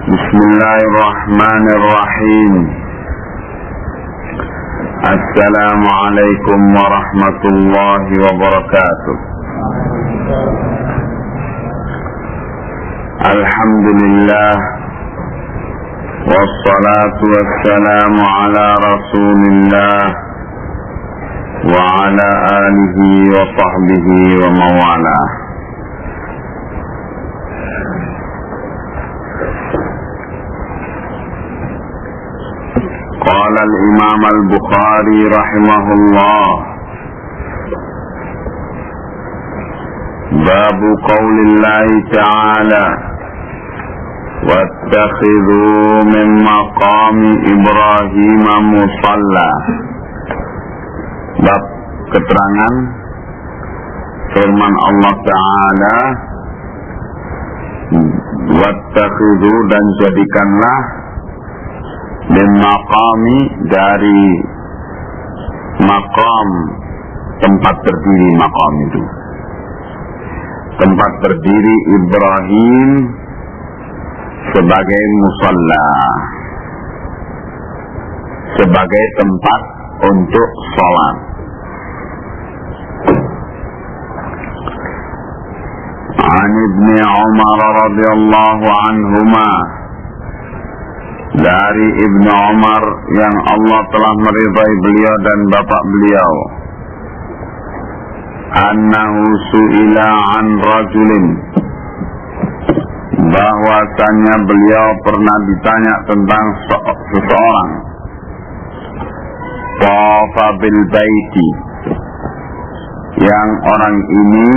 Bismillahirrahmanirrahim. Assalamualaikum warahmatullahi wabarakatuh. Alhamdulillah, wassalatu wassalamu ala rasulillah wa ala alihi wa sahbihi wa mawalah. Qala al-Imam al-Bukhari rahimahullah, babu qaulillahi ta'ala wattakhidhu min maqami Ibrahim musalla. Bab keterangan firman Allah Ta'ala, wattakhidhu, dan jadikanlah min maqami, dari maqam, tempat berdiri. Maqam itu tempat berdiri Ibrahim sebagai musalla, sebagai tempat untuk sholat. An Ibni Umar radhiyallahu anhuma, dari Ibnu Umar yang Allah telah meridai beliau dan bapak beliau, annahu su'ila an rajulin, bahwasanya beliau pernah ditanya tentang seseorang, tawafa bil baiti, yang orang ini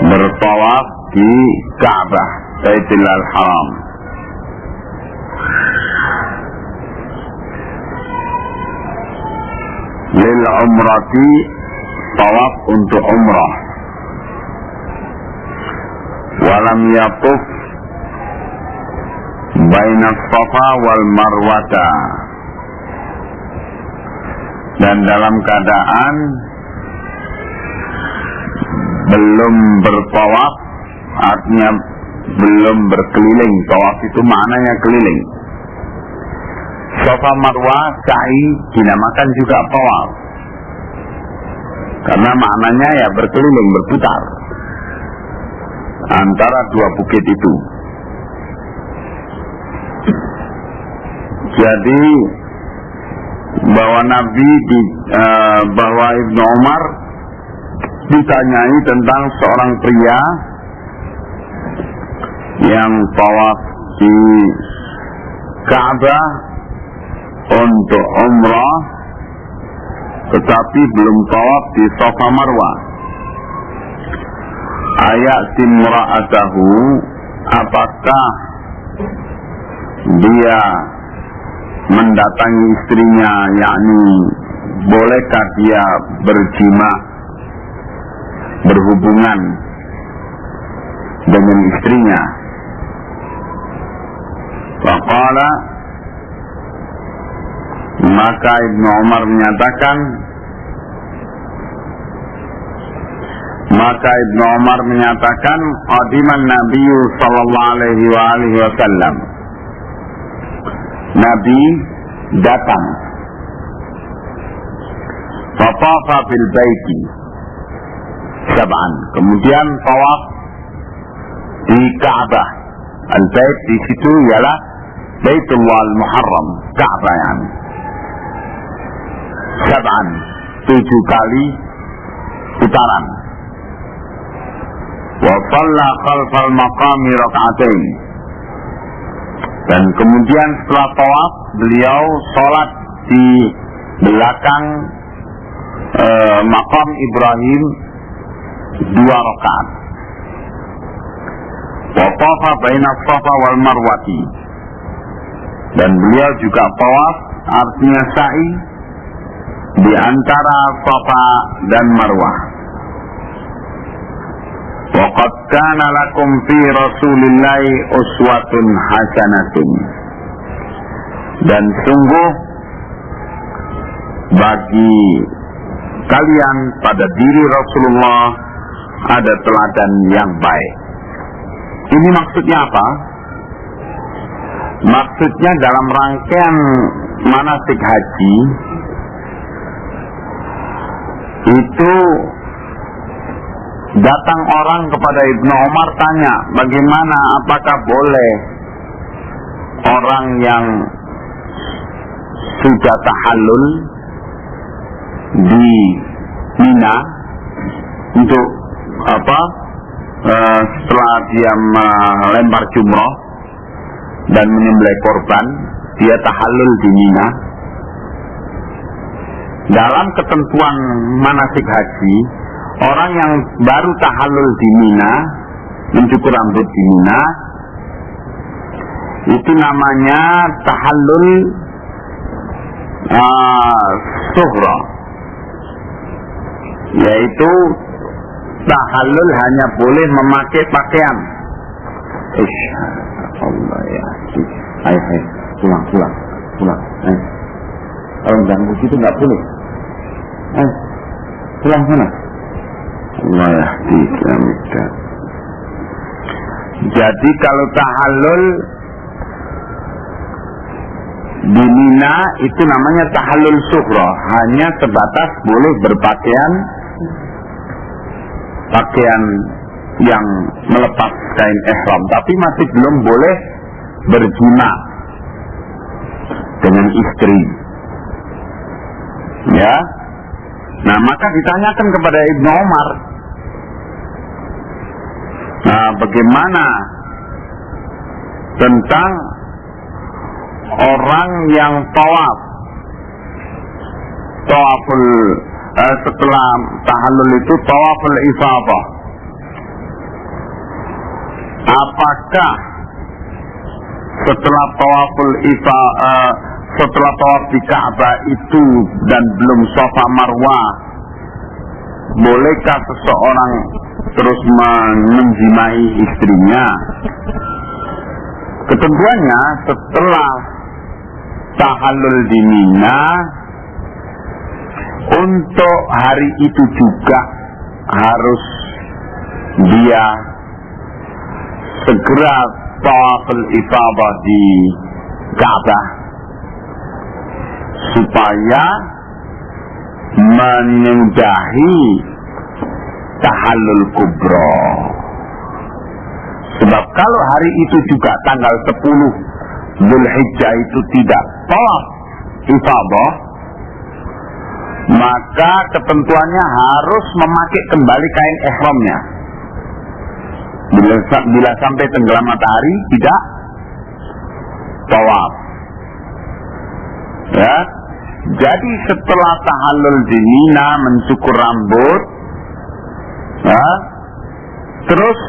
bertawaf di Ka'bah, Baitul Haram. Lil umrati, tawaf untuk umrah. Walam yatuf baina Safa wal Marwata, dan dalam keadaan belum bertawaf, artinya belum berkeliling. Tawaf itu maknanya keliling. Safa Marwah, sa'i, dinamakan juga tawaf, karena maknanya ya berkeliling, berputar antara dua bukit itu. Jadi bahwa bahwa Ibnu Umar ditanyai tentang seorang pria yang tawaf di Ka'bah untuk umrah, tetapi belum tawaf di Safa Marwah. Ayat timra'atahu, apakah dia mendatangi istrinya, yakni bolehkah dia berjima, berhubungan dengan istrinya? Faqala, maka Ibnu Umar menyatakan, qadiman Nabi sallallahu alaihi wasallam, Nabi datang. Fatafa bil baiti sab'an, kemudian tawaf di Ka'bah. Al-Bait di situ ialah Baitullah al-Muharram, Ka'bah yang sab'an, 7 kali putaran. Wa shalla khalfal maqami raka'atain, dan kemudian setelah tawaf beliau sholat di belakang maqam Ibrahim 2 rakaat. Wa tafa baina Safa wal Marwati, dan beliau juga tawaf, artinya sa'i, di antara Safa dan Marwah. Wa qad kana lakum fi Rasulillahi uswatun hasanatun, dan sungguh bagi kalian pada diri Rasulullah ada teladan yang baik. Ini maksudnya apa? Maksudnya dalam rangkaian manasik haji itu datang orang kepada Ibnu Umar tanya, bagaimana, apakah boleh orang yang sudah tahallul di Mina untuk setelah dia melempar jumroh dan menyembelih korban, dia tahallul di Mina. Dalam ketentuan manasik haji, orang yang baru tahallul di Mina, mencukur rambut di Mina, itu namanya tahallul sughra, yaitu tahallul hanya boleh memakai pakaian. Allah ya, ayo pulang. Kalau ganggu situ nggak boleh. Pulang sana. Allah ya, tidak. Jadi kalau tahallul di Mina itu namanya tahallul sughra, hanya sebatas boleh berpakaian yang melepas kain ihram, tapi masih belum boleh berjima dengan istri. Ya. Nah, maka ditanyakan kepada Ibnu Umar, nah, bagaimana tentang orang yang tawaful setelah tahallul itu tawaful ifadah, apakah setelah setelah tawaf di Ka'bah itu dan belum Safa Marwah, bolehkah seseorang terus menjimai istrinya? Ketentuannya setelah tahallul di Mina, untuk hari itu juga harus dia segera tawaful ifadah di Ka'bah supaya menyudahi tahallul kubra. Sebab kalau hari itu juga tanggal 10 Dzulhijjah itu tidak tawaf ifadah, maka ketentuannya harus memakai kembali kain ihramnya. Bila sampai tenggelam matahari tidak tawaf. Ya, jadi setelah tahallul di Mina, mencukur rambut, ya, terus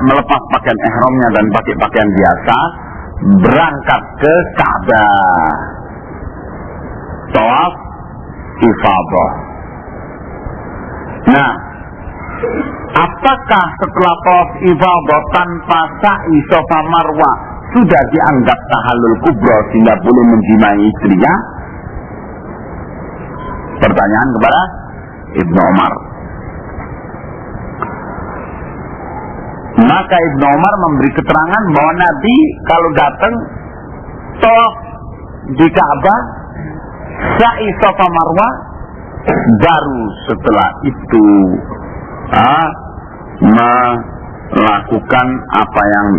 melepas pakaian ihramnya dan pakai pakaian biasa, berangkat ke Ka'bah, tawaf ifadah. Nah, apakah setelah tawaf ifadah tanpa sa'i Safa Marwah sudah dianggap tahallul kubra sehingga boleh menjimai istrinya? Pertanyaan kepada Ibnu Umar. Maka Ibnu Umar memberi keterangan bahwa Nabi kalau datang tawaf di Ka'bah, sa'i Safa Marwah, baru setelah itu melakukan apa yang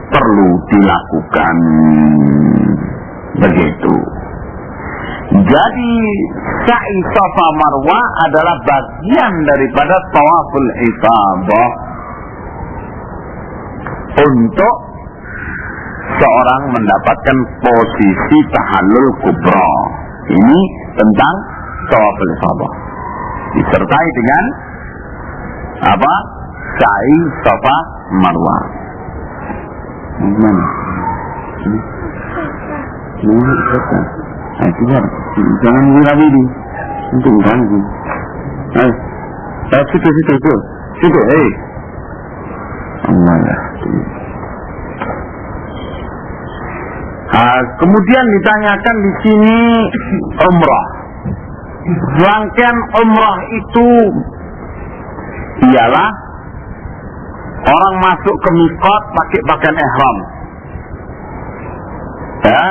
perlu dilakukan. Begitu. Jadi sa'i Safa Marwah adalah bagian daripada tawaful ifadah untuk seorang mendapatkan posisi tahallul kubra. Ini tentang tawaful ifadah, disertai dengan apa? Sa'i Safa Marwah. Gimana? Keluar, jangan wirawi ini untuk ganggu. Situ, Allah ya. Kemudian ditanyakan di sini umrah. Rangkaian umrah itu ialah orang masuk ke miqat pakai pakaian ihram. Ya.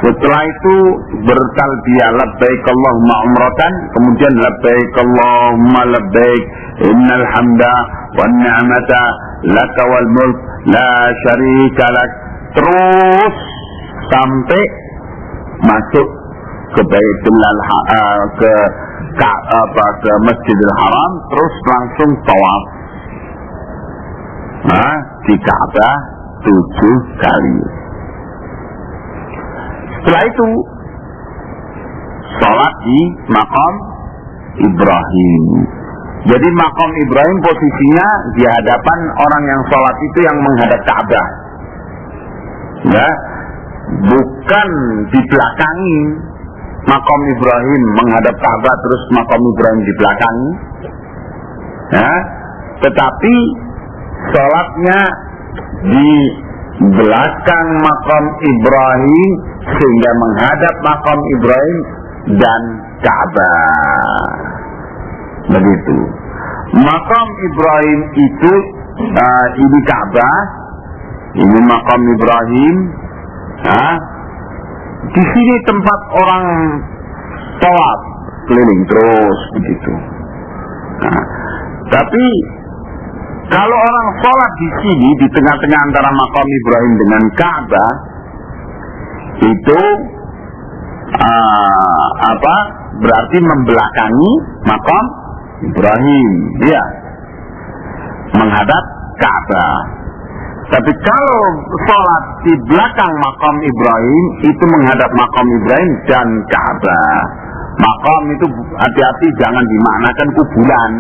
Setelah itu bertalbiyah labbaik Allahumma umratan, kemudian labbaik Allahumma labbaik innal hamda wan ni'mata laka wal mulk la syarika lak, terus sampai masuk ke ke Masjidil Haram, terus langsung tawaf di Ka'bah 7 kali. Setelah itu sholat di maqam Ibrahim. Jadi maqam Ibrahim posisinya di hadapan orang yang sholat itu yang menghadap Ka'bah, ya, bukan di belakangi. Maqam Ibrahim menghadap Ka'bah terus maqam Ibrahim di belakangi, ya, tetapi sholatnya di belakang maqam Ibrahim sehingga menghadap maqam Ibrahim dan Ka'bah. Begitu. Maqam Ibrahim itu ini Ka'bah, ini maqam Ibrahim. Di sini tempat orang tawaf keliling terus begitu. Tapi kalau orang sholat di sini di tengah-tengah antara maqam Ibrahim dengan Ka'bah itu berarti membelakangi maqam Ibrahim, ya, menghadap Ka'bah. Tapi kalau sholat di belakang maqam Ibrahim itu menghadap maqam Ibrahim dan Ka'bah. Maqam itu hati-hati jangan dimaknakan kuburan.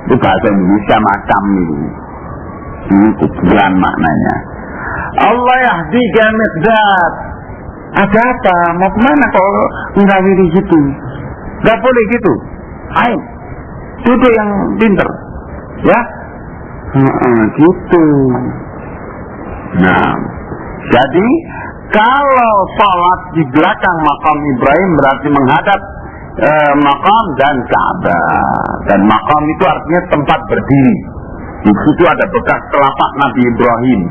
Itu bahasa Indonesia makam itu. Ini kuburan maknanya. Allah yahdika Miqdad. Ada apa? Mau kemana kalau ngawiri gitu? Gak boleh gitu. Ayo, duduk yang pinter, ya. Gitu. Nah, jadi kalau sholat di belakang maqam Ibrahim berarti menghadap maqam dan Ka'bah. Dan maqam itu artinya tempat berdiri. Di situ ada bekas telapak Nabi Ibrahim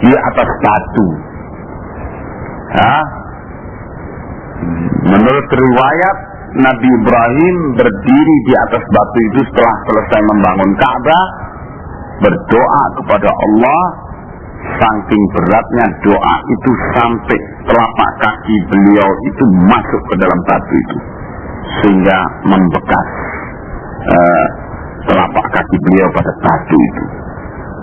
di atas batu. Ya. Menurut riwayat Nabi Ibrahim berdiri di atas batu itu setelah selesai membangun Ka'bah, berdoa kepada Allah. Saking beratnya doa itu sampai telapak kaki beliau itu masuk ke dalam batu itu sehingga membekas telapak kaki beliau pada batu itu.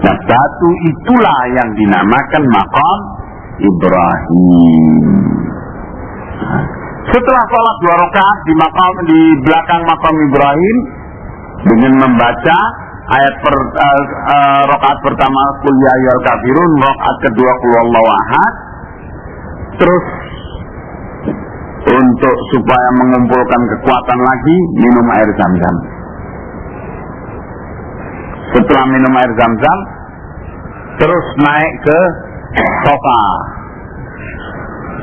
Nah, batu itulah yang dinamakan maqam Ibrahim. Setelah sholat 2 rakaat di belakang maqam Ibrahim dengan membaca ayat rakaat pertama Qul ya ayyuhal kafirun, rakaat kedua Qul huwallahu ahad. Terus untuk supaya mengumpulkan kekuatan lagi minum air Zam-Zam. Setelah minum air Zam-Zam terus naik ke sofa.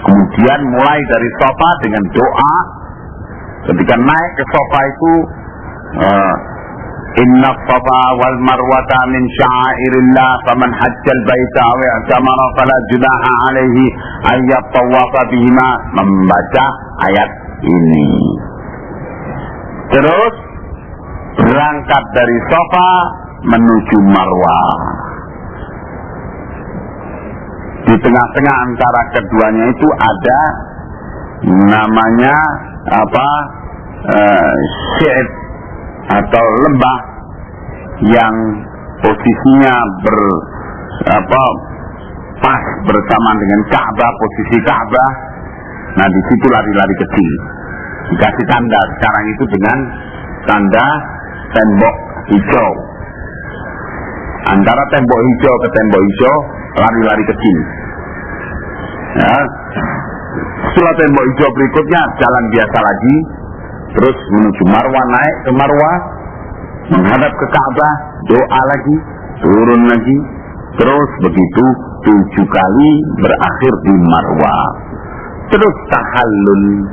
Kemudian mulai dari sofa dengan doa. Ketika naik ke sofa itu Inna safa wal marwata min sya'airillah faman hajjal baita aw i'tamara fala junaha alaihi ayyat tawafa bihima, membaca ayat ini. Terus berangkat dari sofa menuju Marwah. Di tengah-tengah antara keduanya itu ada namanya Syi'ib atau lembah yang posisinya pas bersamaan dengan Ka'bah, posisi Ka'bah. Nah, di situ lari-lari kecil. Dikasih tanda sekarang itu dengan tanda tembok hijau. Antara tembok hijau ke tembok hijau lari-lari kecil. Ya. Setelah tembok hijau berikutnya jalan biasa lagi. Terus menuju Marwah, naik ke Marwah, menghadap ke Ka'bah, doa lagi, turun lagi, terus begitu 7 kali berakhir di Marwah. Terus tahallul.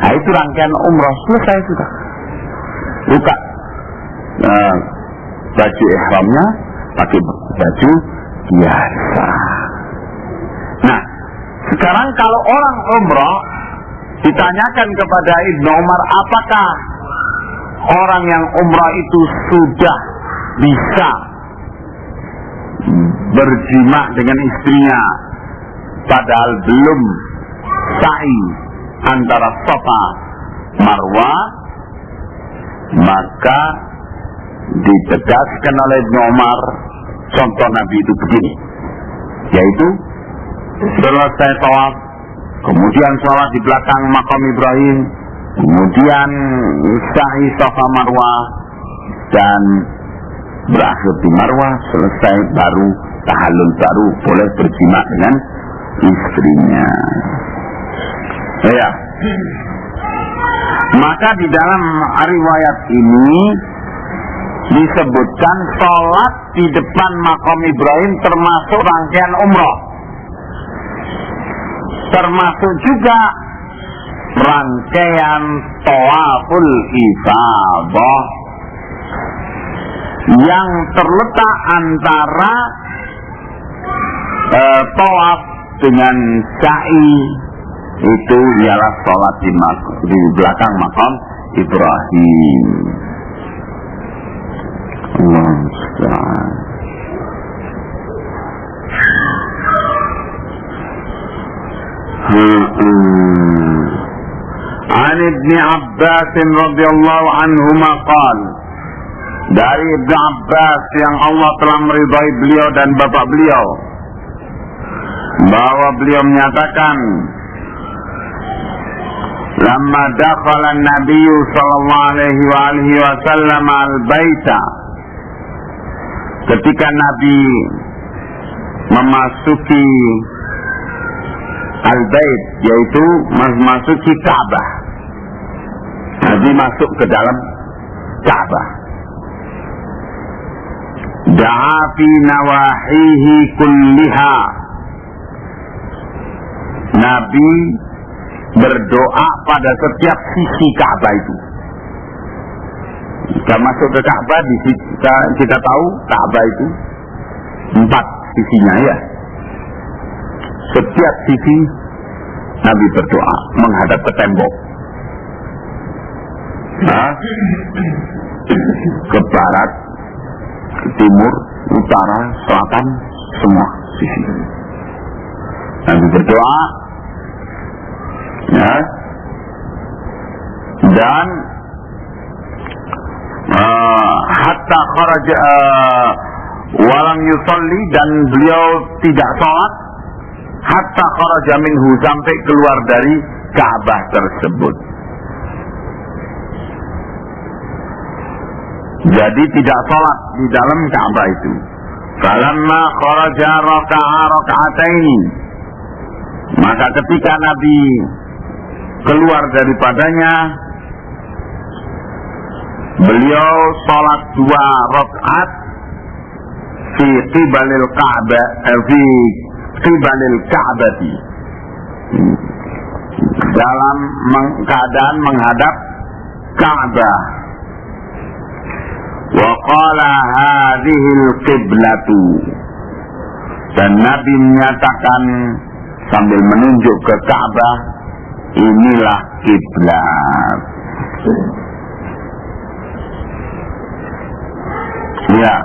Nah, itu rangkaian umrah selesai sudah. Buka baju ihramnya, pakai baju, biasa. Nah, sekarang kalau orang umrah ditanyakan kepada Ibnu Umar, apakah orang yang umrah itu sudah bisa berjima dengan istrinya padahal belum sa'i antara Safa Marwah? Maka ditegaskan oleh Ibnu Umar, contoh Nabi itu begini, yaitu selesai tawaf, kemudian sholat di belakang makam Ibrahim, kemudian sa'i Safa Marwah, dan berakhir di Marwah, selesai baru tahallul, baru boleh berjima dengan istrinya. Ya. Maka di dalam riwayat ini disebutkan sholat di depan makam Ibrahim termasuk rangkaian umrah, termasuk juga rangkaian tawaful ifadah yang terletak antara tawaf dengan sa'i. Itu ialah sholat di belakang makam Ibrahim. An Ibn Abbas radhiyallahu anhuma qala, dari Ibn Abbas yang Allah telah meridai beliau dan bapak beliau, bahwa beliau menyatakan, lamma dakhala an-nabiy sallallahu alaihi wasallam al-baita, ketika Nabi memasuki al-bait, yaitu memasuki Ka'bah, Nabi masuk ke dalam Ka'bah, da'a fi nawahihi kulliha, Nabi berdoa pada setiap sisi Ka'bah itu. Kita masuk ke Ka'bah, kita tahu Ka'bah itu 4 sisinya, ya. Setiap sisi Nabi berdoa menghadap ke tembok. Nah, ke barat, ke timur, utara, selatan, semua sisi. Nabi berdoa, ya, dan hatta kharaja walam yusalli, dan beliau tidak sholat hatta kharaja minhu, sampai keluar dari Ka'bah tersebut. Jadi tidak sholat di dalam Ka'bah itu. Falamma kharaja raka'a raka'ataini, maka ketika Nabi keluar daripadanya, beliau sholat 2 rakaat fi qibalil Ka'bah, fi qibalil Ka'bati, dalam keadaan menghadap Ka'bah. Wa qala hadhil qiblatu, dan Nabi menyatakan sambil menunjuk ke Ka'bah, inilah kiblat. Ya.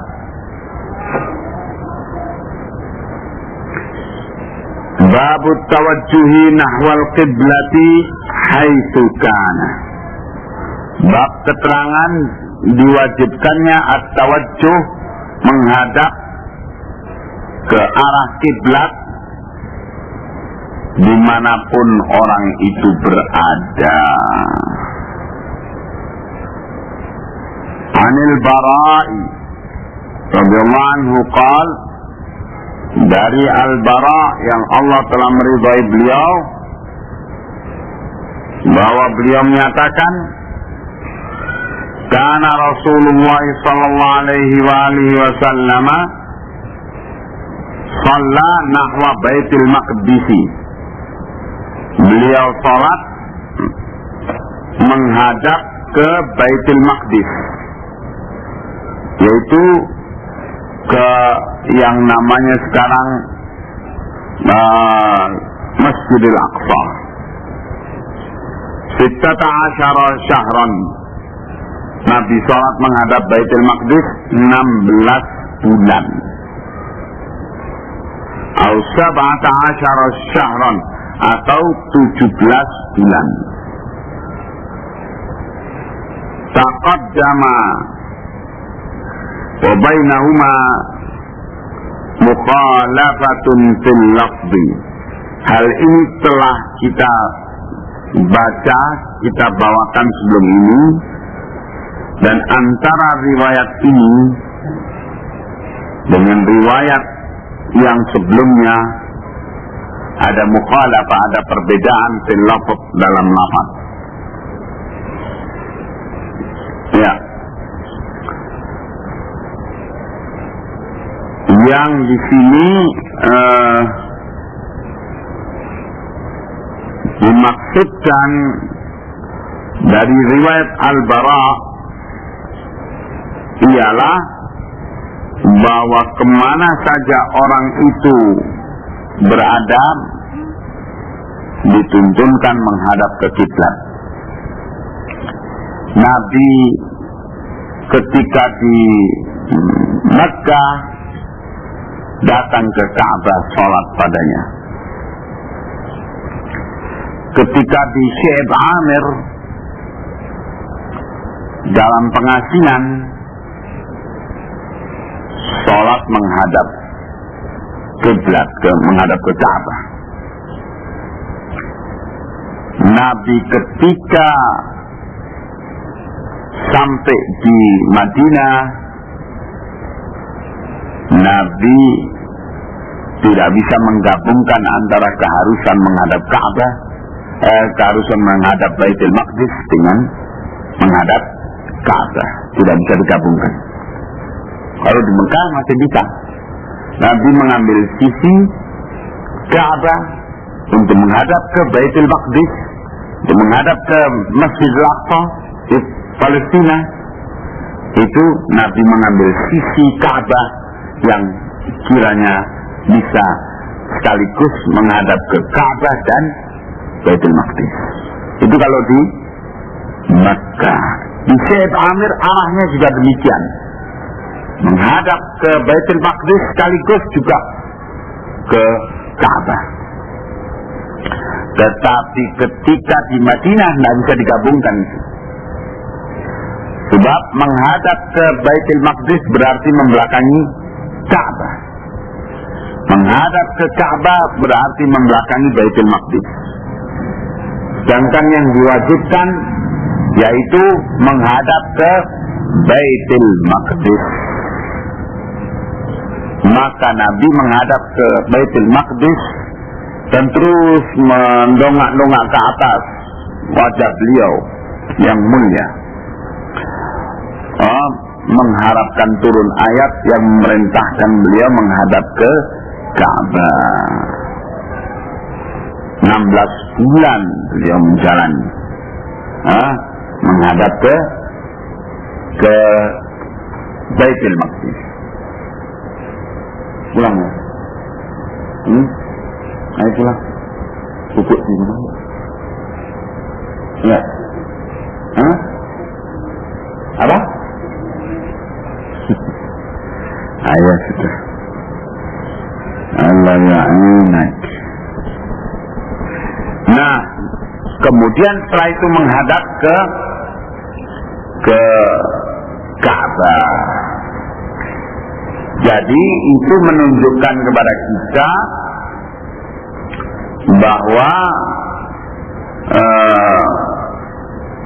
Babu tawajjuhi nahwal qiblati haitsu kana. Bab keterangan diwajibkannya at-tawajjuh, menghadap ke arah kiblat dimanapun orang itu berada. Anil Bara'i radhiyallahu anhu qala, dari Al-Bara yang Allah telah meridai beliau, bahwa beliau menyatakan, kana Rasulullah sallallahu alaihi wasallam shalla nahwa Baitul Maqdis, beliau salat menghadap ke Baitul Maqdis, yaitu ke yang namanya sekarang Masjidil Aqsa. 16 syahran Nabi sholat menghadap Baitul Maqdis 16 bulan. Au 17 syahran atau 17 bulan. Taqaddama wa bainahuma mukhalafatun fil lafzi. Hal ini telah kita baca, kita bawakan sebelum ini, dan antara riwayat ini dengan riwayat yang sebelumnya ada mukhalafah, ada perbedaan fil lafz, dalam lafaz. Ya. Yang di sini dimaksudkan dari riwayat Al-Bara ialah bahwa kemana saja orang itu berada dituntunkan menghadap ke kiblat. Nabi ketika di Mekah datang ke Ka'bah sholat padanya. Ketika di Syekh Amir dalam pengasingan sholat menghadap kiblat, menghadap ke Ka'bah. Nabi ketika sampai di Madinah, Nabi tidak bisa menggabungkan antara keharusan menghadap Ka'bah, keharusan menghadap Baitul Maqdis dengan menghadap Ka'bah. Tidak bisa digabungkan. Kalau di Mekah masih bisa. Nabi mengambil sisi Ka'bah untuk menghadap ke Baitul Maqdis, untuk menghadap ke Masjidil Aqsa di Palestina. Itu Nabi mengambil sisi Ka'bah yang kiranya bisa sekaligus menghadap ke Ka'bah dan Baitul Maqdis. Itu kalau di Mekah. Di Syekh Amir arahnya juga demikian, menghadap ke Baitul Maqdis sekaligus juga ke Ka'bah. Tetapi ketika di Madinah tidak bisa digabungkan. Sebab menghadap ke Baitul Maqdis berarti membelakangi Ka'bah. Menghadap ke Ka'bah berarti membelakangi Baitul Maqdis. Sedangkan yang diwajibkan yaitu menghadap ke Baitul Maqdis. Maka Nabi menghadap ke Baitul Maqdis dan terus mendongak-dongak ke atas wajah beliau yang mulia, mengharapkan turun ayat yang memerintahkan beliau menghadap ke Ka'bah. 16 bulan beliau menjalani menghadap ke Baitul Maqdis. Pulang ya? Ayo pulang. Pupuk sini. Ya. Apa? Ayo sudah. Allah ya'anak. Nah, kemudian setelah itu menghadap ke Ka'bah. Jadi itu menunjukkan kepada kita bahwa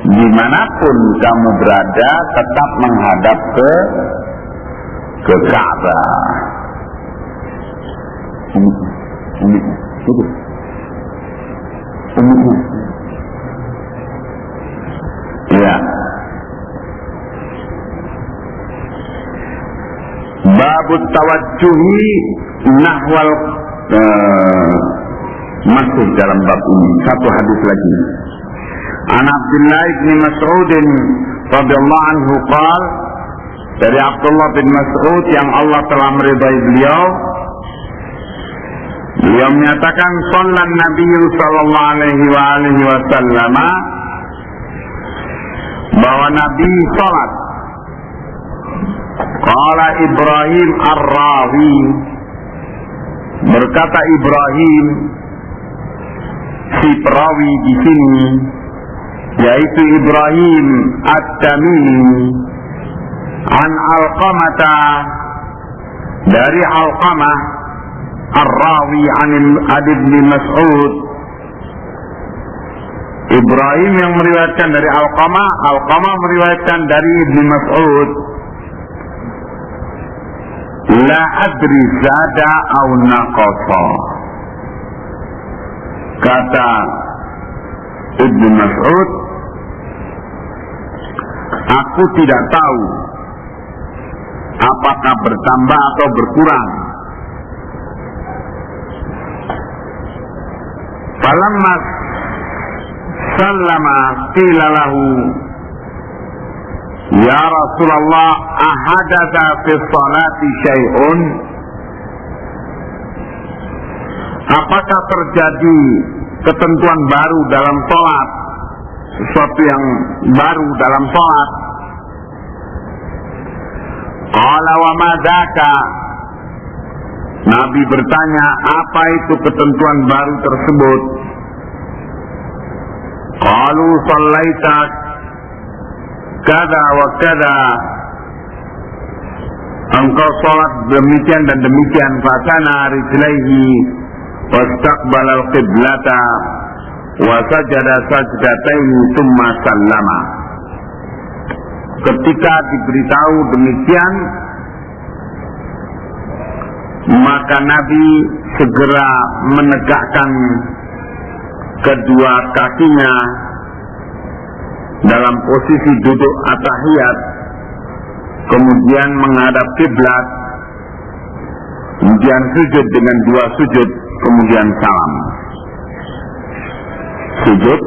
dimanapun kamu berada tetap menghadap ke Ka'bah. Ya. Babut tawajjuhi nahwal, masuk dalam bab ini satu hadis lagi. An Abdullah bin Mas'ud radhiyallahu anhu qala dari Abdullah bin Mas'ud yang Allah telah meridai beliau. Beliau menyatakan sallan Nabi sallallahu alaihi wasallam, bahwa Nabi salat. Qala Ibrahim Ar-Rawi, berkata Ibrahim si perawi di sini, yaitu Ibrahim At-Tamimi, an Alqamata, dari Alqamah, Ar-Rawi an Ibn Mas'ud. Ibrahim yang meriwayatkan dari Alqamah, Alqamah meriwayatkan dari Ibn Mas'ud. La adri zada au naqasa, kata Ibn Mas'ud, aku tidak tahu apakah bertambah atau berkurang. Falamma sallama qila lahu, ya Rasulullah, ahadatha fi salati syai'un, apakah terjadi ketentuan baru dalam sholat, sesuatu yang baru dalam sholat? Qala wa madzaka, Nabi bertanya, apa itu ketentuan baru tersebut? Qalu sallaita kada wa kada, engkau sholat demikian dan demikian. Fatana rijlaihi wastaqbala al-qiblata wa sajada sajdataini thumma sallama. Ketika diberitahu demikian, maka Nabi segera menegakkan kedua kakinya dalam posisi duduk at-tahiyat, kemudian menghadap kiblat, kemudian sujud dengan dua sujud, kemudian salam. Sujud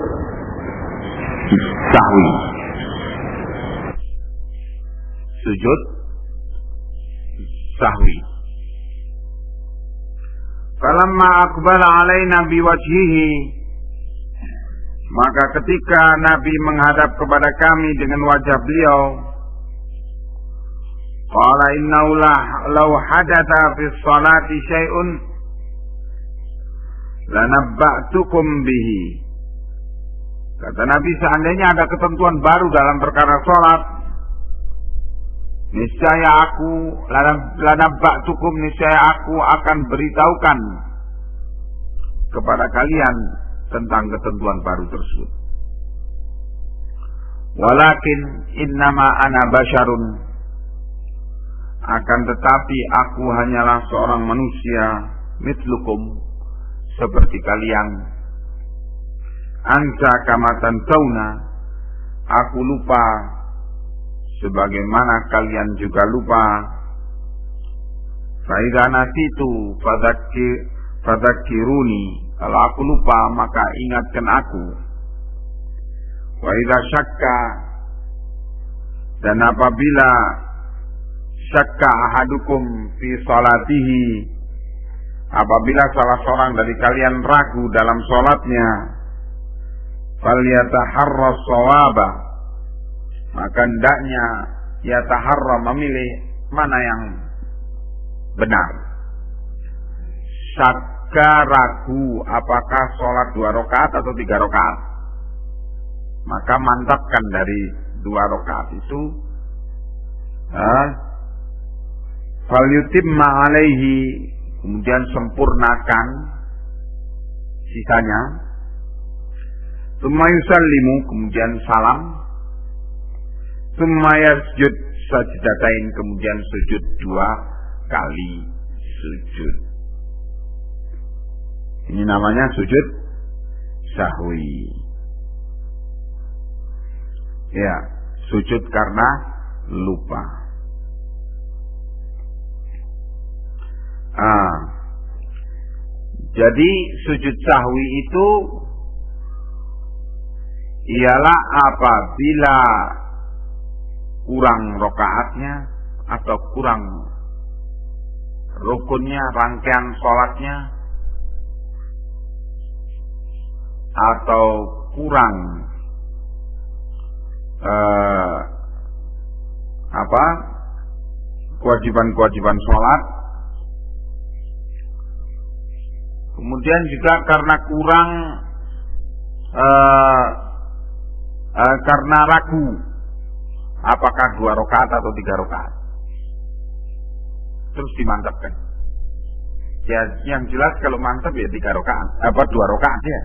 sahwi. Sujud sahwi. Falamma aqbala alaina biwajhihi, maka ketika Nabi menghadap kepada kami dengan wajah beliau, qala innahu law hadatha fi sholati syai'un lanabba'tukum bihi. Kata Nabi, seandainya ada ketentuan baru dalam perkara sholat, niscaya aku lanabba'tukum, niscaya aku akan beritahukan kepada kalian tentang ketentuan baru tersebut. Walakin innama ana basyarun, akan tetapi aku hanyalah seorang manusia, mitlukum, seperti kalian. Ansa kama tansawna, aku lupa sebagaimana kalian juga lupa. Fa idza nasitu fadzakiruni, kalau aku lupa maka ingatkan aku. Wa idza syakka, dan apabila syakka ahadukum fi salatihi, apabila salah seorang dari kalian ragu dalam salatnya, falyataharra shawaba, maka hendaknya yataharra, memilih mana yang benar. Syakka, ragu apakah sholat 2 rakaat atau 3 rakaat, maka mantapkan dari 2 rakaat itu, falyutimma alaihi, kemudian sempurnakan sisanya. Tsumma yusallimu, kemudian salam. Tsumma yasjud sajdatain, kemudian sujud 2 kali sujud. Ini namanya sujud sahwi. Ya, sujud karena lupa. Jadi sujud sahwi itu ialah apabila kurang rakaatnya atau kurang rukunnya, rangkaian sholatnya, atau kurang kewajiban-kewajiban sholat. Kemudian juga karena kurang karena ragu apakah 2 rakaat atau 3 rakaat, terus dimantapkan. Ya, yang jelas kalau mantap ya 3 rakaat, 2 rakaat ya.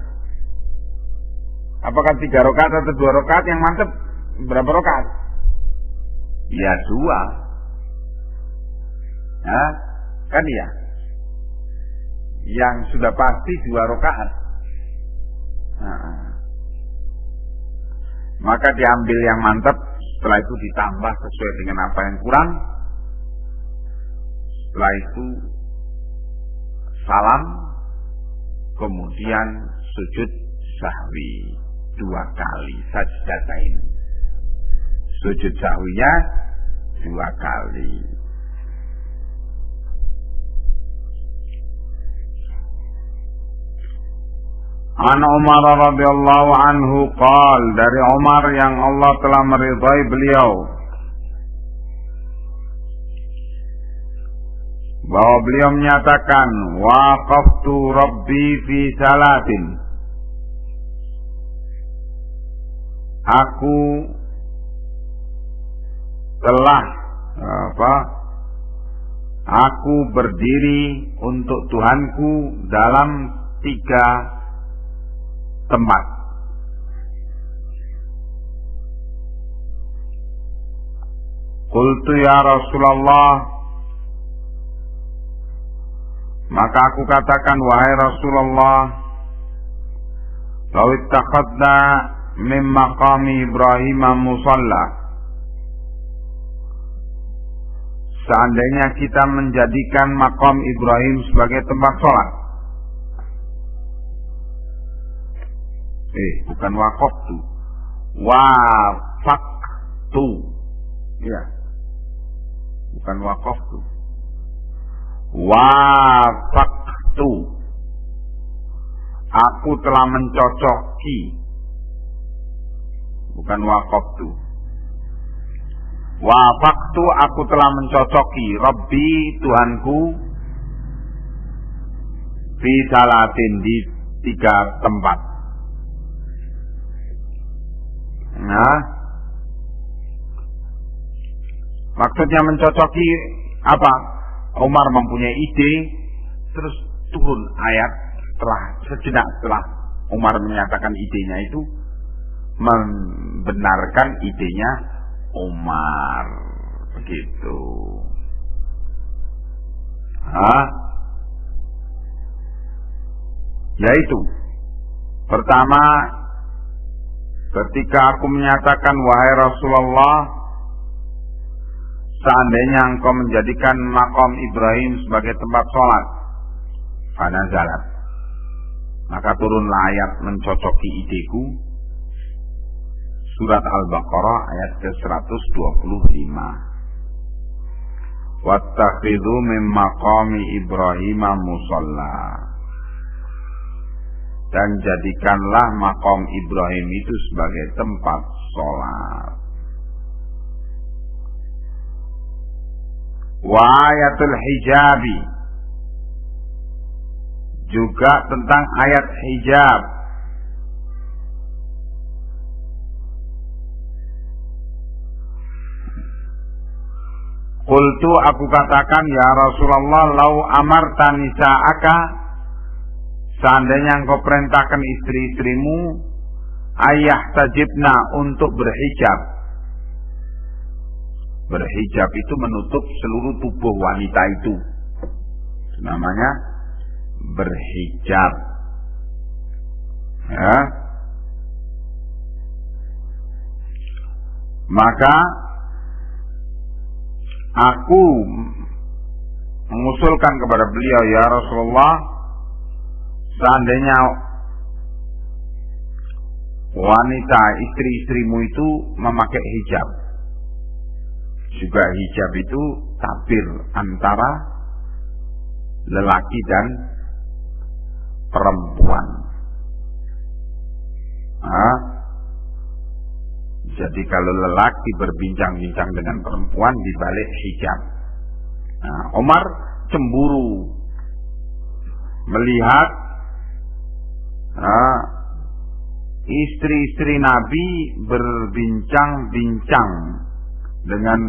Apakah 3 rakaat atau 2 rakaat yang mantap? Berapa rakaat? Ya 2. Nah, kan ya. Yang sudah pasti 2 rakaat. Maka diambil yang mantap, setelah itu ditambah sesuai dengan apa yang kurang. Setelah itu salam, kemudian sujud sahwi 2 kali sajdatain. Sujud sahwinya 2 kali. An Umar radhiyallahu anhu qal, dari Umar yang Allah telah meridai beliau, bahwa beliau menyatakan, waqaftu rabbi fi salatin, aku telah aku berdiri untuk Tuhanku dalam 3 tempat. Qultu ya Rasulullah, maka aku katakan, wahai Rasulullah, law ittakhadna min maqami Ibrahim musalla, seandainya kita menjadikan maqam Ibrahim sebagai tempat sholat. Bukan waqaftu, wafaqtu. Ya, bukan waqaftu, wafaqtu. Aku telah mencocoki, bukan waqaftu. Wafaqtu, aku telah mencocoki Rabbi, Tuhanku, fi salatin, di 3 tempat. Nah, maksudnya mencocoki apa? Umar mempunyai ide, terus turun ayat sejenak setelah Umar menyatakan idenya itu, membenarkan idenya Umar, begitu. Yaitu pertama, ketika aku menyatakan, wahai Rasulullah, seandainya engkau menjadikan maqam Ibrahim sebagai tempat sholat, fanazalat, maka turunlah ayat mencocoki ideku. Surat Al-Baqarah ayat ke-125. Wattakhidhu min maqami Ibrahim musalla, dan jadikanlah maqam Ibrahim itu sebagai tempat sholat. Wa ayatul hijabi, juga tentang ayat hijab. Qultu, aku katakan, ya Rasulullah, lau amarta nisa'aka, seandainya engkau perintahkan istri-istrimu, ayah tajibna, untuk berhijab. Berhijab itu menutup seluruh tubuh wanita itu, namanya berhijab. Ya. Maka aku mengusulkan kepada beliau, ya Rasulullah, seandainya wanita istri-istrimu itu memakai hijab, juga hijab itu tabir antara lelaki dan perempuan. Jadi kalau lelaki berbincang-bincang dengan perempuan di balik hijab. Umar cemburu melihat istri-istri Nabi berbincang-bincang dengan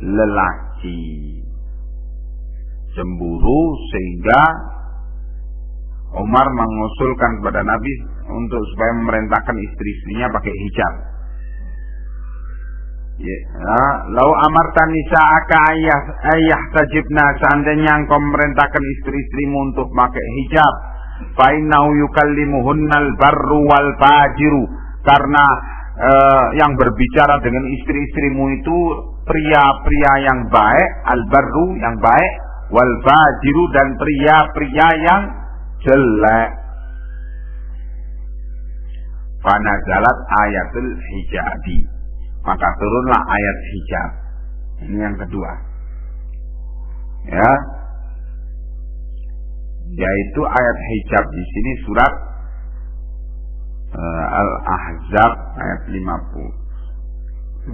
lelaki. Cemburu sehingga Umar mengusulkan kepada Nabi untuk supaya memerintahkan istri-istrinya pakai hijab. Lau amartan nisa'aka ayah tajibna, seandainya engkau memerintahkan istri-istrimu untuk pakai hijab, fa innahu yukallimuhunnal barru wal fajiru, karena yang berbicara dengan istri-istrimu itu pria-pria yang baik, al-barru yang baik, wal fajiru dan pria-pria yang jelek. Fanazalat ayatul hijabi, maka turunlah ayat hijab. Ini yang kedua. Ya. Yaitu ayat hijab di sini surat Al-Ahzab ayat 59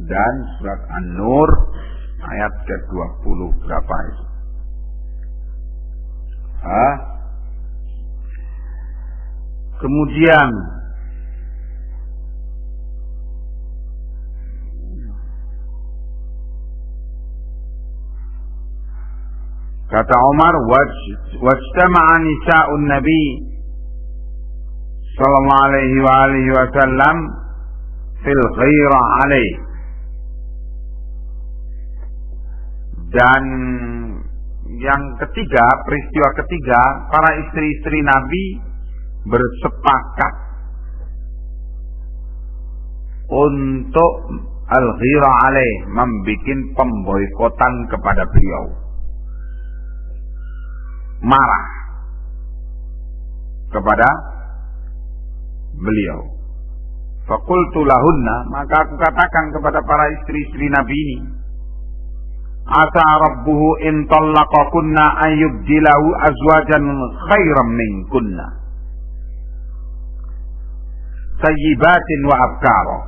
dan surat An-Nur ayat ke-20 berapa itu? Kemudian kata Umar, wajtama'a nisa'un Nabi sallallahu alaihi wasallam fil ghairah alaih. Dan yang ketiga, peristiwa ketiga, para istri-istri Nabi bersepakat untuk al-ghirah alaih, membikin pemboikotan kepada beliau, marah kepada beliau. Faqultu lahunna, maka aku katakan kepada para istri-istri Nabi ini, asa rabbuhu in tallaqakunna ayyubdilahu azwajan khairan minkunna sayyibatin wa abkara.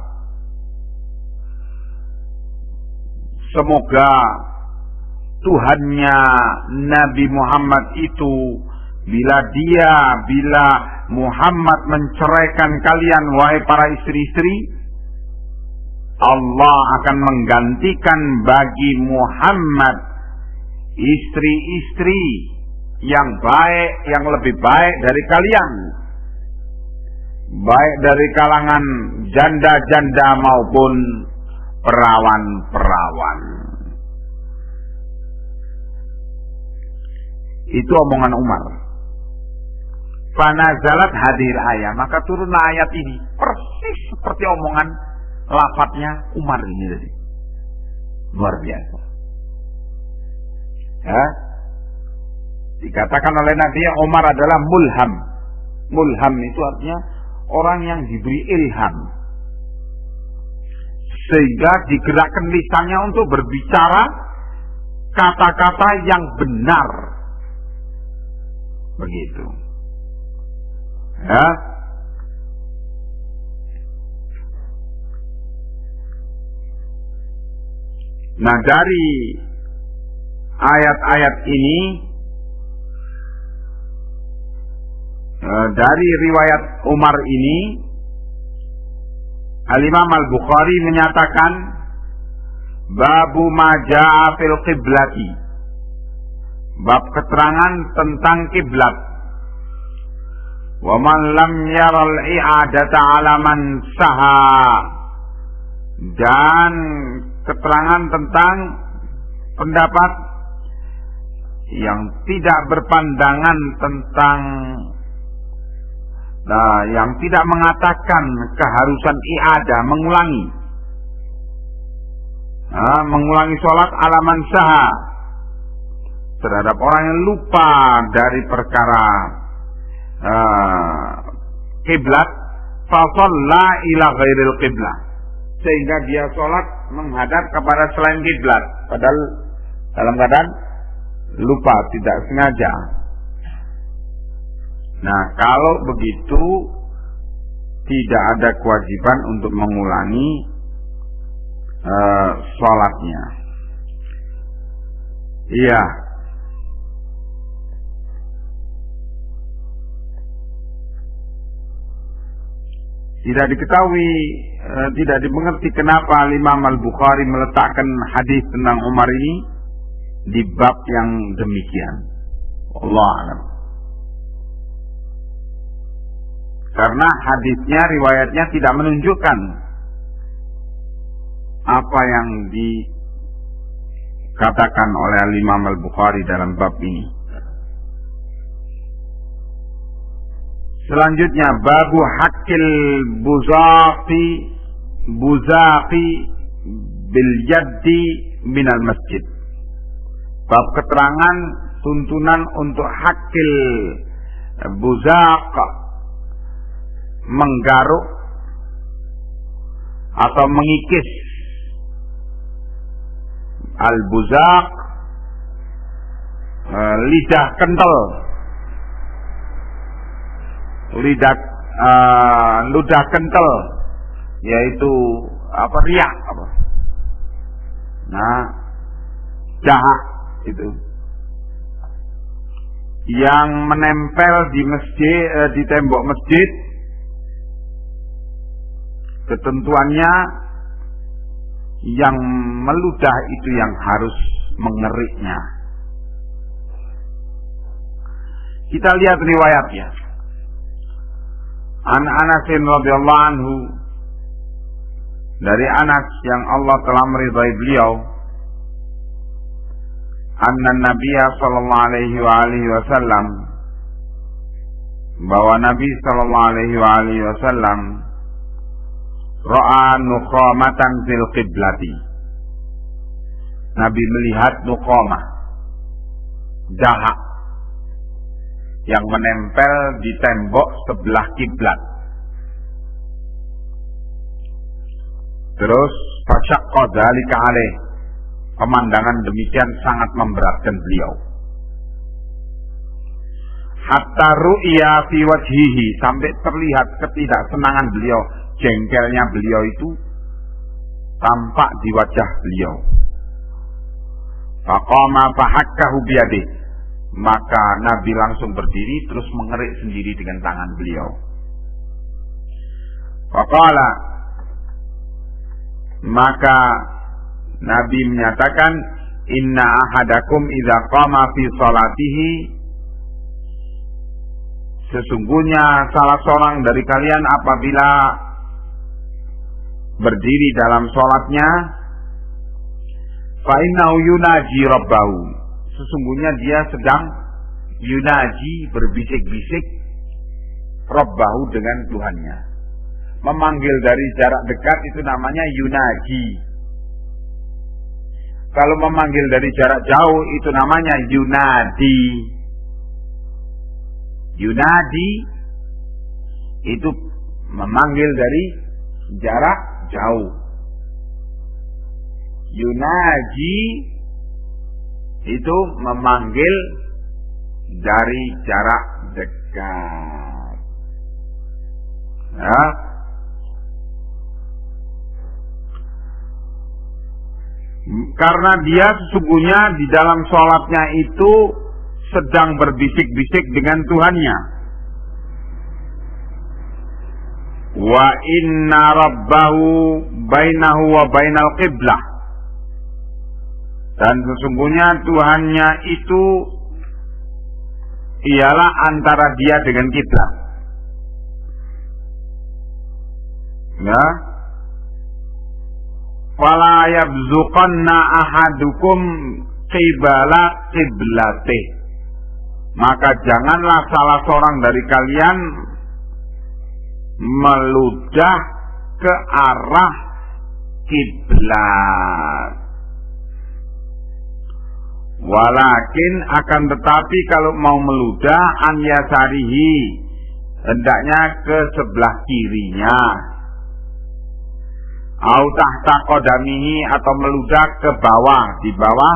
Semoga Tuhannya Nabi Muhammad itu bila Muhammad menceraikan kalian wahai para istri-istri, Allah akan menggantikan bagi Muhammad istri-istri yang baik, yang lebih baik dari kalian, baik dari kalangan janda-janda maupun perawan-perawan. Itu omongan Umar. Fanazalat hadir ayat, maka turunlah ayat ini persis seperti omongan lafadznya Umar ini tadi. Luar biasa. Ya. Dikatakan oleh Nabi Umar adalah mulham. Mulham itu artinya orang yang diberi ilham, sehingga digerakkan lisannya untuk berbicara kata-kata yang benar. Begitu. Ya. Nah, dari ayat-ayat ini, dari riwayat Umar ini, Al-Imam Al-Bukhari menyatakan babu maja'a fil qiblati, bab keterangan tentang kiblat. Wa man lam yaral i'adata 'ala man saha, dan keterangan tentang pendapat yang tidak berpandangan tentang, yang tidak mengatakan keharusan i'adah, mengulangi sholat alaman saha, terhadap orang yang lupa dari perkara kiblat, fa shalla ila ghairil qiblah, sehingga dia sholat menghadap kepada selain kiblat, padahal dalam keadaan lupa, tidak sengaja. Nah, kalau begitu tidak ada kewajiban untuk mengulangi sholatnya. Iya. Tidak diketahui, tidak dimengerti kenapa Imam Al-Bukhari meletakkan hadis tentang Umar ini di bab yang demikian. Wallahu a'lam. Karena hadisnya, riwayatnya tidak menunjukkan apa yang dikatakan oleh Imam Al-Bukhari dalam bab ini. Selanjutnya, babu hakil buzaqi bil yaddi minal masjid. Bab keterangan tuntunan untuk hakil buzaq, menggaruk atau mengikis. Al-buzaq, lidah kental, ludah kental, yaitu riak jahat itu yang menempel di masjid, di tembok masjid. Ketentuannya yang meludah itu yang harus mengeriknya. Kita lihat riwayatnya. An Anas radhiyallahu anhu, dari Anas yang Allah telah meridai beliau, anna Nabiya sallallahu alaihi wasallam, bahwa Nabi sallallahu alaihi wasallam ra'a nuqamatan fil qiblati. Nabi melihat nuqamah, dahak yang menempel di tembok sebelah kiblat. Terus fasyaqqa dzalika alaih, pemandangan demikian sangat memberatkan beliau. Hatta ru'ya fi wajhihi, sampai terlihat ketidaksenangan beliau, jengkelnya beliau itu tampak di wajah beliau. Faqama fahakkahu biyadihi, maka Nabi langsung berdiri terus mengerik sendiri dengan tangan beliau. Faqala, maka Nabi menyatakan, inna ahadakum idza qama fi salatihi, sesungguhnya salah seorang dari kalian apabila berdiri dalam sholatnya, fa innahu yunaji rabbahu, sesungguhnya dia sedang yunaji, berbisik-bisik, rabbahu, dengan Tuhannya. Memanggil dari jarak dekat itu namanya yunaji. Kalau memanggil dari jarak jauh itu namanya yunadi. Yunadi itu memanggil dari jarak jauh. Yunaji itu memanggil dari jarak dekat. Ya. Karena dia sesungguhnya di dalam sholatnya itu sedang berbisik-bisik dengan Tuhannya. Wa inna rabbahu bainahu wa bainal qiblah, dan sesungguhnya Tuhannya itu ialah antara dia dengan kiblat. Ya. Fala yabzuqanna ahadukum qibala qiblatih, maka janganlah salah seorang dari kalian meludah ke arah kiblat. Walakin, akan tetapi kalau mau meludah, an yasarihi, hendaknya ke sebelah kirinya. au tahta qadamihi atau meludah ke bawah, di bawah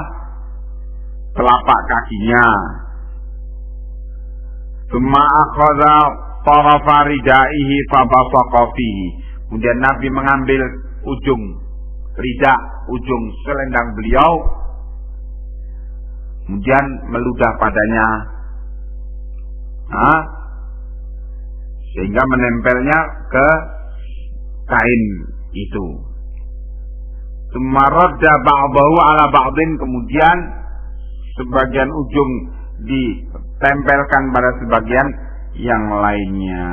telapak kakinya. Tsumma akhadha tarafa ridaihi fabasaqa fihi. Kemudian Nabi mengambil ujung rida, ujung selendang beliau, kemudian meludah padanya, sehingga menempelnya ke kain itu. Tsumma radda ba'dahu ala ba'din, kemudian sebagian ujung ditempelkan pada sebagian yang lainnya,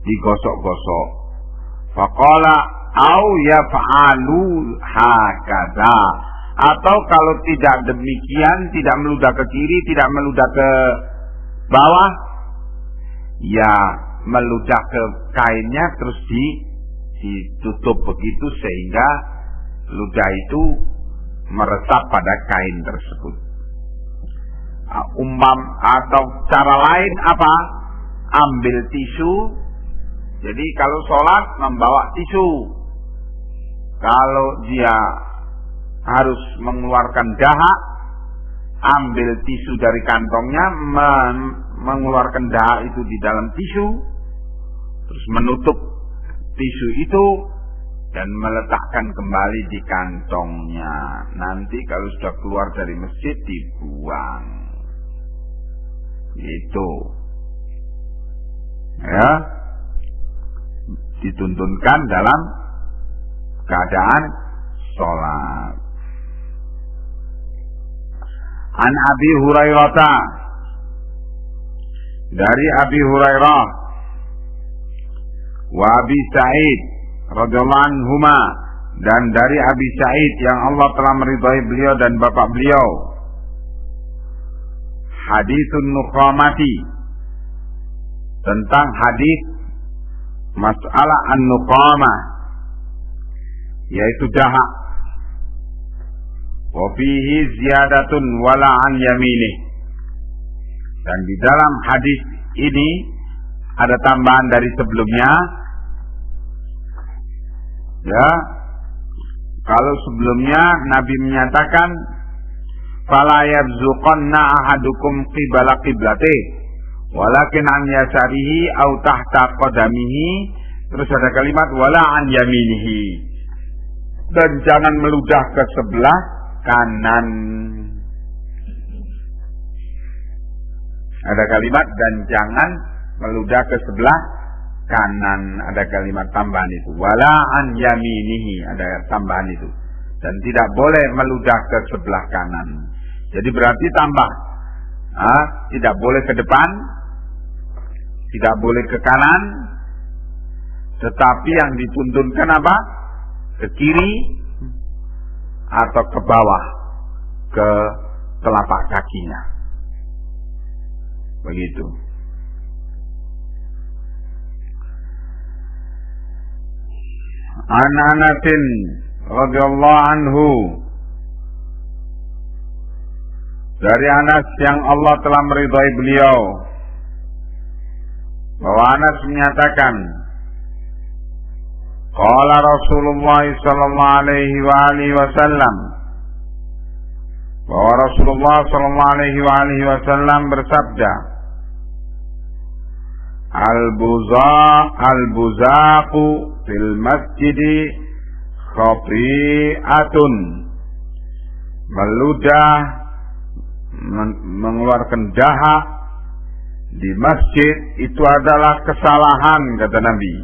digosok-gosok. Faqala au yaf'alu hakadha, atau kalau tidak demikian, tidak meludah ke kiri, tidak meludah ke bawah, ya meludah ke kainnya terus ditutup begitu sehingga ludah itu meresap pada kain tersebut. Atau cara lain apa? Ambil tisu. Jadi kalau sholat membawa tisu. Kalau dia harus mengeluarkan dahak, ambil tisu dari kantongnya, mengeluarkan dahak itu di dalam tisu, terus menutup tisu itu dan meletakkan kembali di kantongnya. Nanti kalau sudah keluar dari masjid dibuang. Itu ya, dituntunkan dalam keadaan sholat. An Abi Hurairah, dari Abi Hurairah wa Abi Sa'id radhiyallahu anhuma, dan dari Abi Sa'id yang Allah telah meridhai beliau dan bapak beliau, hadisun nuqamati, tentang hadis masalah an-nuqamah, yaitu dahak. Wa fihi ziyadatun wala an yaminih, dan di dalam hadis ini ada tambahan dari sebelumnya. Ya, kalau sebelumnya Nabi menyatakan fala yabzuqanna ahadukum qibala qiblati walakin an yasarihi au tahta qadamihi, terus ada kalimat wala an yaminihi, dan jangan meludah ke sebelah kanan. Ada kalimat dan jangan meludah ke sebelah kanan, ada kalimat tambahan itu. Wala an yaminihi, ada tambahan itu. Dan tidak boleh meludah ke sebelah kanan. Jadi berarti tambah. Tidak boleh ke depan, tidak boleh ke kanan, tetapi yang dituntunkan apa? Ke kiri atau ke bawah, ke telapak kakinya. Begitu. An Anasin radhiyallahu anhu, dari Anas yang Allah telah meridhai beliau, bahwa Anas menyatakan, qala Rasulullah sallallahu alaihi wa alihi wasallam, bahwa Rasulullah sallallahu alaihi wa alihi wasallam bersabda, al-buzaqu fil masjidi khati'atun, meludah, mengeluarkan dahak di masjid itu adalah kesalahan, kata Nabi,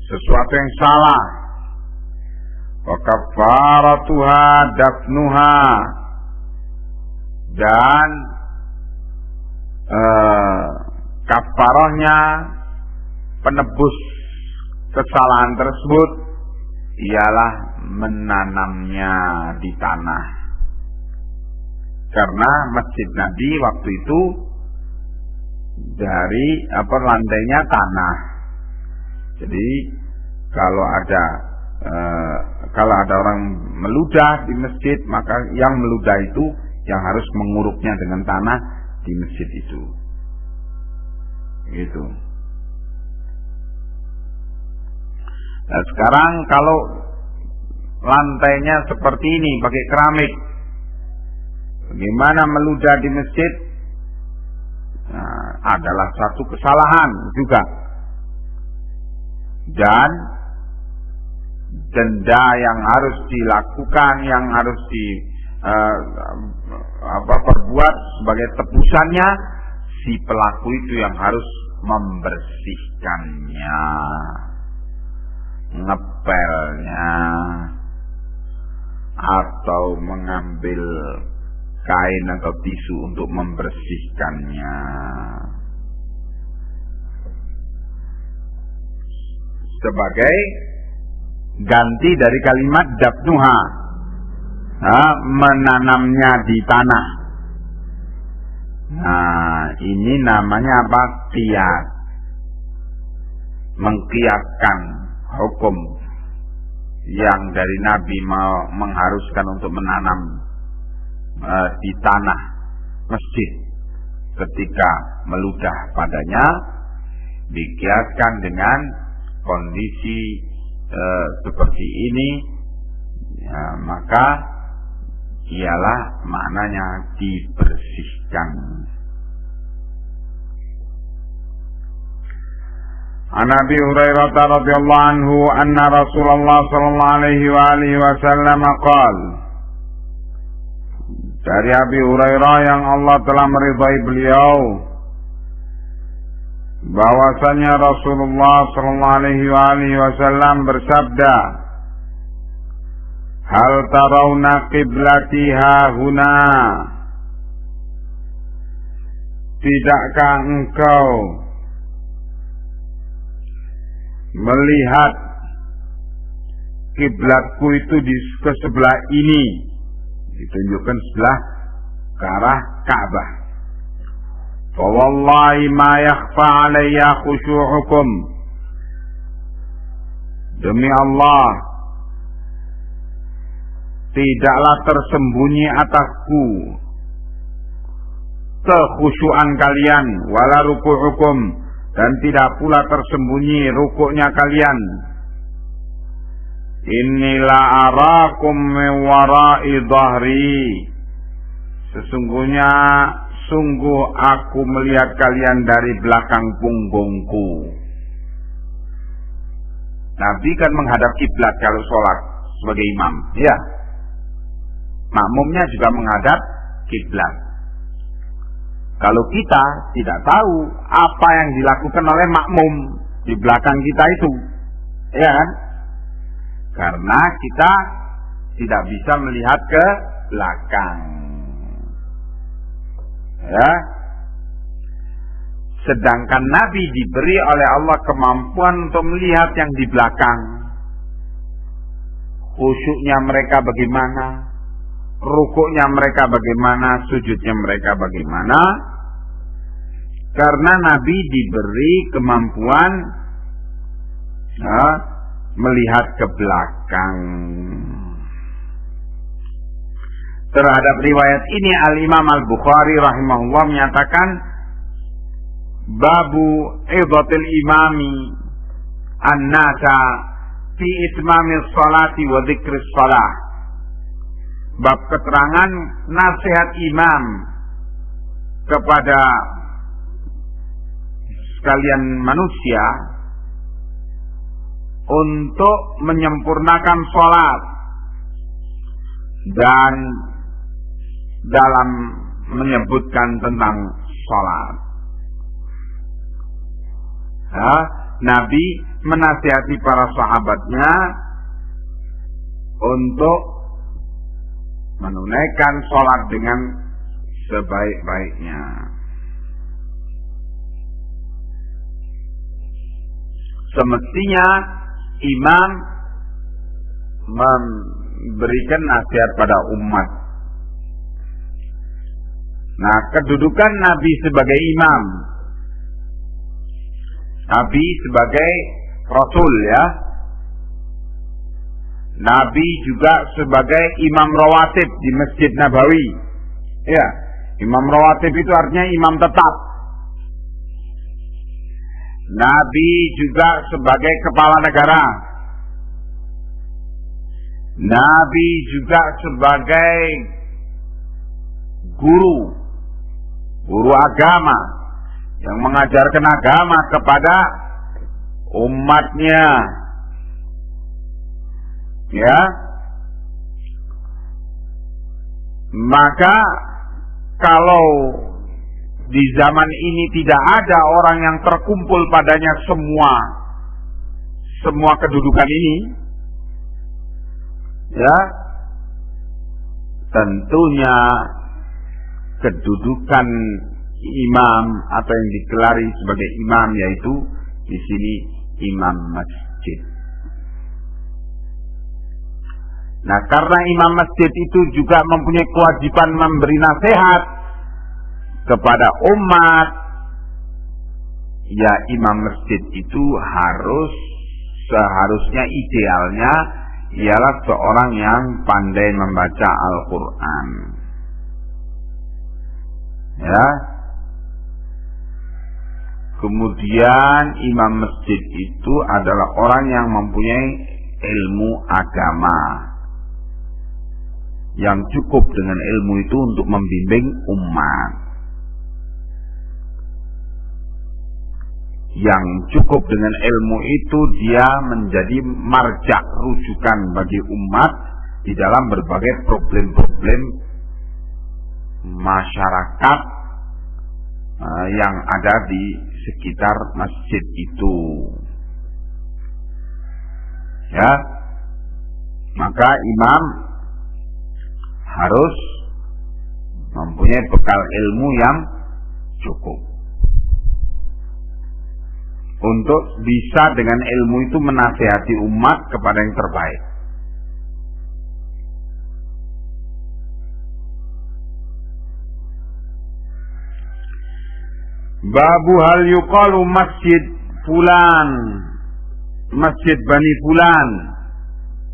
sesuatu yang salah. Wa kafaratuha dafnuha, dan kafarahnya, penebus kesalahan tersebut, ialah menanamnya di tanah. Karena masjid Nabi waktu itu dari lantainya tanah. Jadi kalau ada orang meludah di masjid, maka yang meludah itu yang harus menguruknya dengan tanah di masjid itu. Gitu. Nah, sekarang kalau lantainya seperti ini pakai keramik, bagaimana meludah di masjid? Nah, adalah satu kesalahan juga. Dan denda yang harus dilakukan, yang harus perbuat sebagai tebusannya, si pelaku itu yang harus membersihkannya, ngepelnya, atau mengambil kain atau tisu untuk membersihkannya. Sebagai ganti dari kalimat dafnuha, menanamnya di tanah. Nah, ini namanya apa? Qiyas. Mengkiaskan hukum yang dari Nabi mengharuskan untuk menanam di tanah masjid ketika meludah padanya, dikiaskan dengan kondisi seperti ini, ya, maka ialah maknanya dibersihkan. An Abi Hurairah radhiyallahu anhu anna Rasulullah sallallahu alaihi wa alihi wasallam qala, dari Abi Hurairah yang Allah telah meridai beliau, bahwasanya Rasulullah sallallahu alaihi wasallam bersabda, hal tarawna qiblati hahuna, tidakkah engkau melihat kiblatku itu ke sebelah ini, ditunjukkan sebelah ke arah Ka'bah. Wallahi ma yakhfa alayya khushu'ukum, demi Allah tidaklah tersembunyi atasku kekhusyuan kalian, wala ruku'ukum, dan tidak pula tersembunyi rukuknya kalian. Inilah arakum min wara'i dhahri, sesungguhnya sungguh aku melihat kalian dari belakang punggungku. Nabi kan menghadap kiblat kalau sholat sebagai imam, ya. Makmumnya juga menghadap kiblat. Kalau kita tidak tahu apa yang dilakukan oleh makmum di belakang kita itu, ya kan? Karena kita tidak bisa melihat ke belakang. Ya. Sedangkan Nabi diberi oleh Allah kemampuan untuk melihat yang di belakang. Khusyuknya mereka bagaimana, rukuknya mereka bagaimana, sujudnya mereka bagaimana. Karena Nabi diberi kemampuan melihat ke belakang. Terhadap riwayat ini Al-Imam Al-Bukhari rahimahullah menyatakan, babu idhatil imami an-nasa fi itmamis salati wa dzikris salah. Bab keterangan nasihat imam kepada sekalian manusia untuk menyempurnakan salat dan dalam menyebutkan tentang salat. Nabi menasihati para sahabatnya untuk menunaikan salat dengan sebaik-baiknya. Semestinya imam memberikan nasihat pada umat. Nah, kedudukan Nabi sebagai imam, Nabi sebagai Rasul, ya. Nabi juga sebagai imam rawatib di Masjid Nabawi. Ya, imam rawatib itu artinya imam tetap. Nabi juga sebagai kepala negara Nabi juga sebagai guru agama yang mengajarkan agama kepada umatnya, ya. Maka kalau di zaman ini tidak ada orang yang terkumpul padanya semua kedudukan ini, ya, tentunya kedudukan imam atau yang digelari sebagai imam yaitu di sini imam masjid. Nah, karena imam masjid itu juga mempunyai kewajiban memberi nasihat kepada umat, ya imam masjid itu seharusnya idealnya ialah seorang yang pandai membaca Al-Quran, ya. Kemudian imam masjid itu adalah orang yang mempunyai ilmu agama, yang cukup dengan ilmu itu untuk membimbing umat, yang cukup dengan ilmu itu dia menjadi marja rujukan bagi umat di dalam berbagai problem-problem masyarakat yang ada di sekitar masjid itu, ya. Maka imam harus mempunyai bekal ilmu yang cukup untuk bisa dengan ilmu itu menasihati umat kepada yang terbaik. Babu hal yuqalu masjid fulan, masjid Bani Fulan.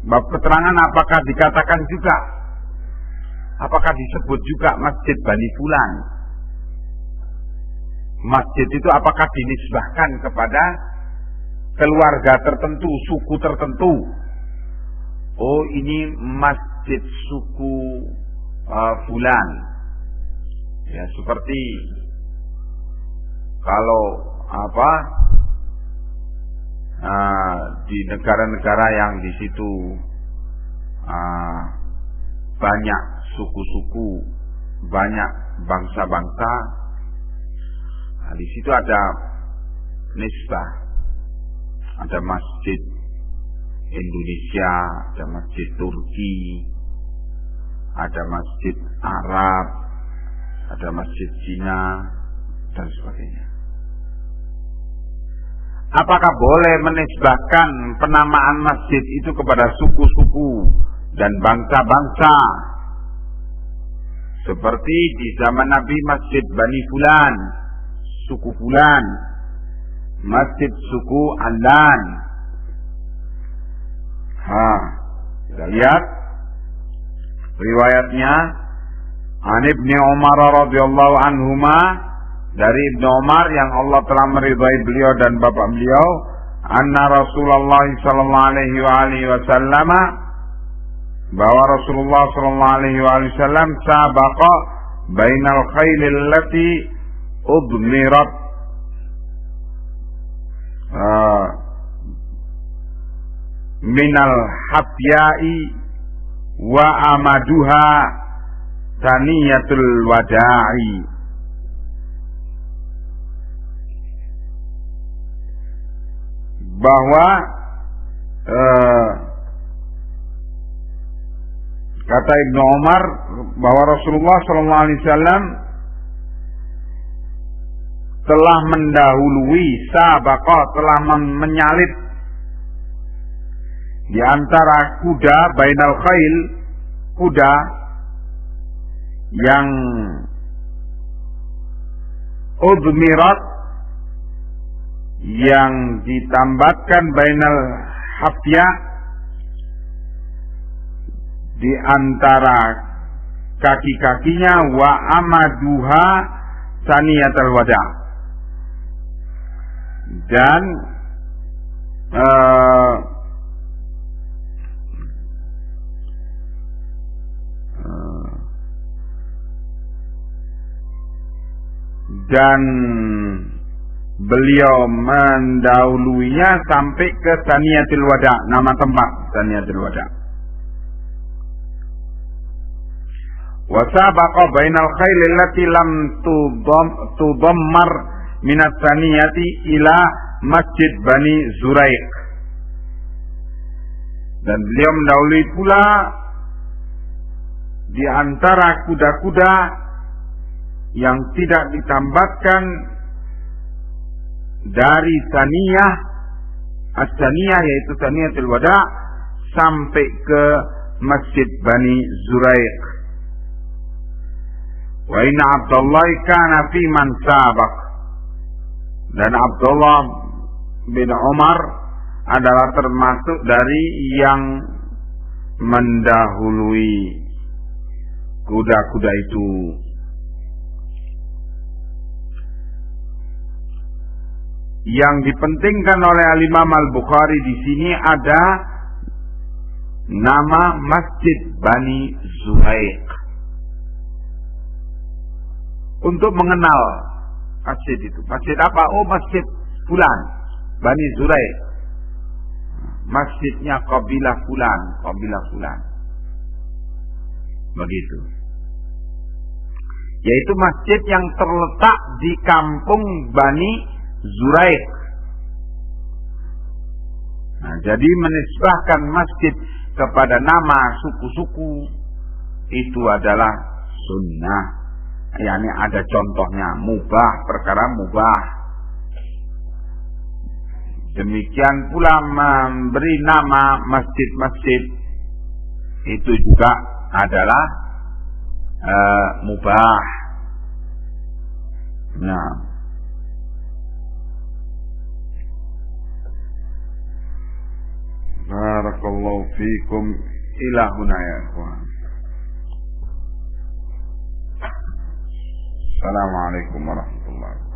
Bab keterangan apakah dikatakan juga, apakah disebut juga masjid Bani Fulan. Masjid itu apakah dinisbahkan kepada keluarga tertentu, suku tertentu? Oh, ini masjid suku Fulan. Ya, seperti kalau di negara-negara yang di situ banyak suku-suku, banyak bangsa-bangsa, di situ ada nisbah, ada masjid Indonesia, ada masjid Turki, ada masjid Arab, ada masjid Cina, dan sebagainya. Apakah boleh menisbahkan penamaan masjid itu kepada suku-suku dan bangsa-bangsa? Seperti di zaman Nabi masjid Bani Fulan, suku Fulan, masjid suku Andan. Kita lihat riwayatnya an Ibnu Umar radhiyallahu anhuma, dari Ibnu Umar yang Allah telah meridhai beliau dan bapak beliau, anna Rasulullah sallallahu alaihi wasallam, bahwa Rasulullah sallallahu alaihi wasallam sabaqa bainal khailil lati udmirat minal habyai wa amaduha taniyatul wada'i. Bahwa kata Ibnu Umar bahwa Rasulullah SAW telah mendahului, sabaqa, telah menyalip di antara kuda, bainal khail, kuda yang udmirat, yang ditambatkan bainal hafya, di antara kaki-kakinya, wa amaduha saniyatul wada', dan dan beliau mendahuluinya sampai ke Saniyatul Wada, nama tempat Saniyatul Wada. Wa sabaqa bainal khayl allati lam tudammar min as-saniyati ila Masjid Bani Zuraiq. Dan beliau mendahului pula di antara kuda-kuda yang tidak ditambatkan dari Saniyah, As-Saniyah yaitu Saniyatul Wada, sampai ke Masjid Bani Zuraiq. Wa inna Abdullah kana fi man sabaq. Dan Abdullah bin Umar adalah termasuk dari yang mendahului kuda-kuda itu. Yang dipentingkan oleh Al-Imam Al-Bukhari di sini ada nama Masjid Bani Zuraiq untuk mengenal masjid itu. Masjid apa? Oh, Masjid Fulan, Bani Zuraiq. Masjidnya kabilah Fulan, kabilah Fulan. Begitu. Yaitu masjid yang terletak di kampung Bani Zuraiq. Nah, jadi menisbahkan masjid kepada nama suku-suku itu adalah sunnah. Yani ada contohnya, mubah, perkara mubah. Demikian pula memberi nama masjid-masjid itu juga adalah mubah. Nah, barakallahu fikum ila huna ya ikhwan. Assalamualaikum warahmatullahi wabarakatuh.